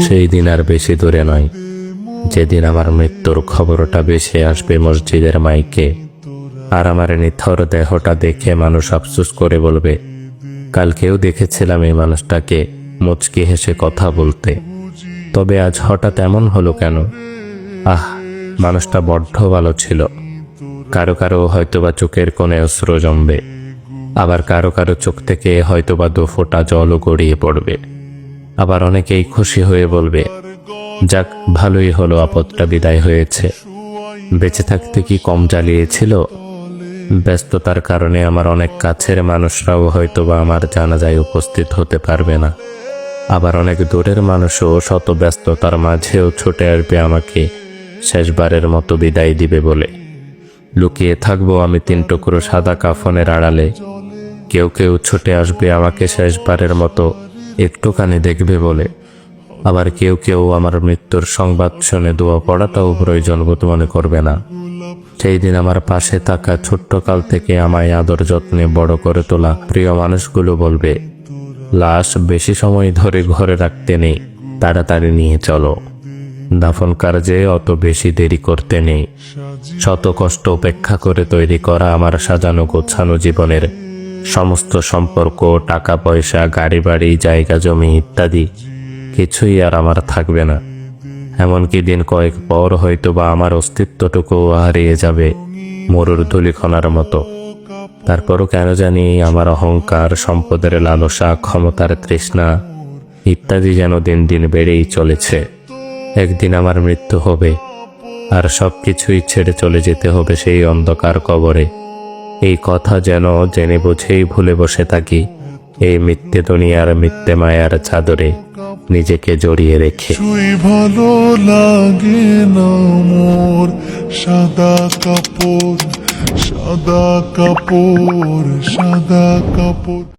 সেই দিন আর বেশি দূরে নয়, যেদিন আমার মৃত্যুর খবরটা ভেসে আসবে মসজিদের মাইকে, আর আমার নিথর দেহটা দেখে মানুষ আফসোস করে বলবে, কালকেও দেখেছিলাম এই মানুষটাকে মুচকি হেসে কথা বলতে, তবে আজ হঠাৎ এমন হলো কেন? মানুষটা বড্ড ভালো ছিল। কারো কারো হয়তোবা চোখের কোণে অশ্রু জমবে, আবার কারো কারো চোখ থেকে হয়তোবা 2 ফোঁটা জলও গড়িয়ে পড়বে। আবার অনেকেই খুশি হয়ে বলবে, যাক, ভালোই হলো, আপদটা বিদায় হয়েছে। বেঁচে থাকতে কি কম জ্বালিয়েছিল? ব্যস্ততার কারণে আমার অনেক কাছের মানুষরাও হয়তোবা আমার জানাজায় উপস্থিত হতে পারবে না। আবার অনেক দূরের মানুষও শত ব্যস্ততার মাঝেও ছুটে আসবে আমাকে শেষবারের মতো বিদায় দিবে বলে। লুকিয়ে থাকবো আমি 3 টুকরো সাদা কাফনের আড়ালে। কেউ কেউ ছুটে আসবে আমাকে শেষবারের মতো একটুখানি দেখবে বলে। আবার কেউ কেউ আমার মৃত্যুর সংবাদ শুনে দোয়া পড়াটাও প্রয়োজন বোধ মনে করবে না। সেই দিন আমার পাশে থাকা ছোট্টকাল থেকে আমায় আদর যত্নে বড় করে তোলা প্রিয় মানুষগুলো বলবে, লাশ বেশি সময় ধরে ঘরে রাখতে নেই, তাড়াতাড়ি নিয়ে চলো। দাফন কার্যে অত বেশি দেরি করতে নেই। শত কষ্ট উপেক্ষা করে তৈরি করা আমার সাজানো গোছানো জীবনের সমস্ত সম্পর্ক, টাকা পয়সা, গাড়ি বাড়ি, জায়গা জমি ইত্যাদি কিছুই আর আমার থাকবে না। এমনকি দিন কয়েক পর হয়তোবা আমার অস্তিত্বটুকুও হারিয়ে যাবে মরুর ধূলিকণার মতো। তারপরও কেন জানি আমার অহংকার, সম্পদের লালসা, ক্ষমতার তৃষ্ণা ইত্যাদি যেন দিন দিন বেড়েই চলেছে। একদিন আমার মৃত্যু হবে, আর সবকিছুই ছেড়ে চলে যেতে হবে সেই অন্ধকার কবরে। এই কথা যেন জেনে বুঝেই ভুলে বসে থাকি এই মিথ্যে দুনিয়ার মিথ্যে মায়ার চাদরে নিজেকে জড়িয়ে রেখে। ভালো লাগে না মোর সাদা কাপড়, সাদা কাপড়, সাদা কাপড়।